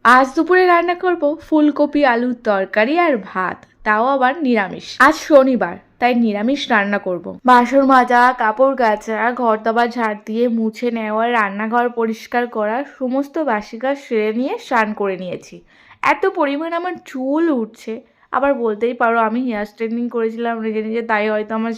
আজ দুপুরে রান্না করব ফুলকপি আলুর তরকারি আর ভাত, তাও আবার নিরামিষ। আজ শনিবার, তাই নিরামিষ রান্না করব। বাসন মাজা, কাপড় কাচা, ঘর দাবার ঝাড় দিয়ে মুছে নেওয়া, রান্নাঘর পরিষ্কার করা, সমস্ত বাসি কাজ সেরে নিয়ে স্নান করে নিয়েছি। এত পরিমাণ আমার চুল উঠছে, আবার বলতেই পারো আমি হেয়ার স্ট্রেটনিং করেছিলাম নিজে নিজে, তাই হয়তো আমার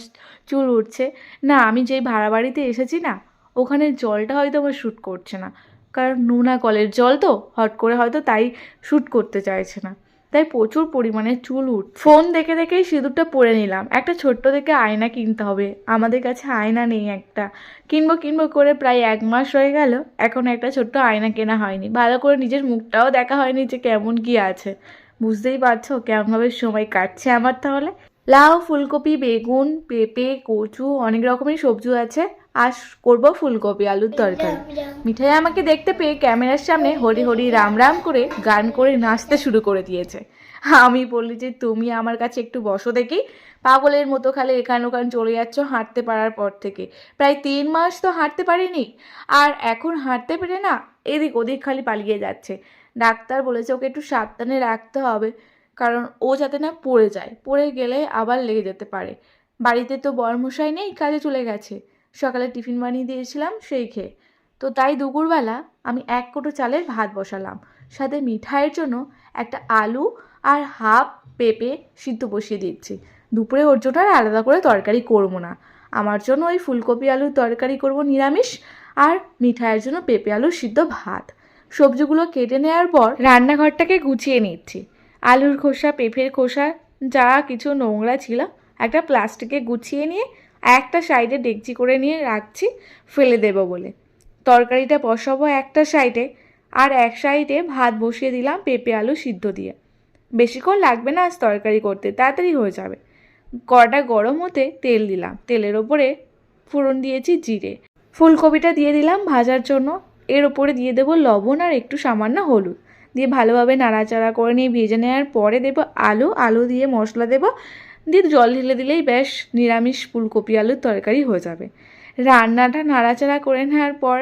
চুল উঠছে। না, আমি যেই ভাড়া বাড়িতে এসেছি না, ওখানে জলটা হয়তো আমার শ্যুট করছে না, কারণ নোনা কলের জল তো হট করে হয়তো তাই শ্যুট করতে চাইছে না, তাই প্রচুর পরিমাণে চুল ফোন দেখে দেখেই সিঁদুরটা পরে নিলাম। একটা ছোট্ট দেখে আয়না কিনতে হবে, আমাদের কাছে আয়না নেই একটা। কিনবো করে প্রায় 1 মাস হয়ে গেল, এখন একটা ছোট্ট আয়না কেনা হয়নি। ভালো করে নিজের মুখটাও দেখা হয়নি যে কেমন কি আছে। বুঝতেই পারছো কেমনভাবে সময় কাটছে আমার। তাহলে লাউ, ফুলকপি, বেগুন, পেঁপে, কচু, অনেক রকমের সবজি আছে। আজ করবো ফুলকপি আলুর তরকারি। মিঠাই আমাকে দেখতে পেয়ে ক্যামেরার সামনে হরি হরি রাম রাম করে গান করে নাচতে শুরু করে দিয়েছে। আমি বললি যে তুমি আমার কাছে একটু বসো দেখি। পাগলের মতো খালি এখান ওখান চলে যাচ্ছ হাঁটতে পারার পর থেকে। প্রায় 3 মাস তো হাঁটতে পারিনি, আর এখন হাঁটতে পেরে না এদিক ওদিক খালি পালিয়ে যাচ্ছে। ডাক্তার বলেছে ওকে একটু সাবধানে রাখতে হবে, কারণ ও যাতে না পড়ে যায়, পড়ে গেলে আবার লেগে যেতে পারে। বাড়িতে তো বরমশাই নেই, কাজে চলে গেছে। সকালে টিফিন বানিয়ে দিয়েছিলাম সেই খেয়ে। তো তাই দুপুরবেলা আমি 1 কোটো চালের ভাত বসালাম, সাথে মিঠাইয়ের জন্য একটা আলু আর হাফ পেঁপে সিদ্ধ বসিয়ে দিচ্ছি। দুপুরে ওর জন্য আর আলাদা করে তরকারি করবো না, আমার জন্য ওই ফুলকপি আলুর তরকারি করব নিরামিষ, আর মিঠাইয়ের জন্য পেঁপে আলু সিদ্ধ ভাত। সবজিগুলো কেটে নেওয়ার পর রান্নাঘরটাকে গুছিয়ে নিচ্ছি। আলুর খোসা, পেঁপের খোসা, যা কিছু নোংরা ছিল একটা প্লাস্টিকে গুছিয়ে নিয়ে একটা সাইডে ডেকচি করে নিয়ে রাখছি ফেলে দেব বলে। তরকারিটা বসাবো একটা সাইডে, আর এক সাইডে ভাত বসিয়ে দিলাম পেঁপে আলু সিদ্ধ দিয়ে। বেশিক্ষণ লাগবে না আজ তরকারি করতে, তাড়াতাড়ি হয়ে যাবে। কড়াটা গরম হতে তেল দিলাম, তেলের ওপরে ফোড়ন দিয়েছি জিরে। ফুলকপিটা দিয়ে দিলাম ভাজার জন্য, এর ওপরে দিয়ে দেবো লবণ আর একটু সামান্য হলুদ, দিয়ে ভালোভাবে নাড়াচাড়া করে নিয়ে ভেজে নেওয়ার পরে দেবো আলু দিয়ে মশলা দেবো, দিয়ে জল ঢেলে দিলেই ব্যাস নিরামিষ ফুলকপি আলুর তরকারি হয়ে যাবে। রান্নাটা নাড়াচাড়া করে নেওয়ার পর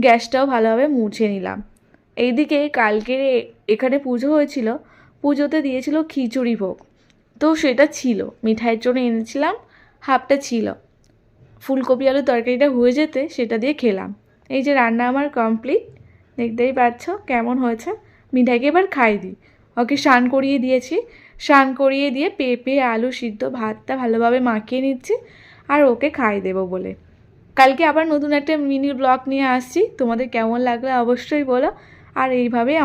গ্যাসটাও ভালোভাবে মুছে নিলাম। এইদিকে কালকে এখানে পুজো হয়েছিল, পুজোতে দিয়েছিল খিচুড়ি ভোগ, তো সেটা ছিল, মিঠাইয়ের জন্য এনেছিলাম, হাফটা ছিল। ফুলকপি আলুর তরকারিটা হয়ে যেতে সেটা দিয়ে খেলাম। এই যে রান্না আমার কমপ্লিট, দেখতেই পাচ্ছ কেমন হয়েছে। মিঠাইকে এবার খাই দিই, ওকে স্নান করিয়ে দিয়েছি। স্নান করিয়ে দিয়ে পেঁপে আলু সিদ্ধ ভাতটা ভালোভাবে মাখিয়ে নিচ্ছি, আর ওকে খাই দেবো বলে। কালকে আবার নতুন একটা মিনি ব্লগ নিয়ে আসছি, তোমাদের কেমন লাগলো অবশ্যই বলো। আর এইভাবেই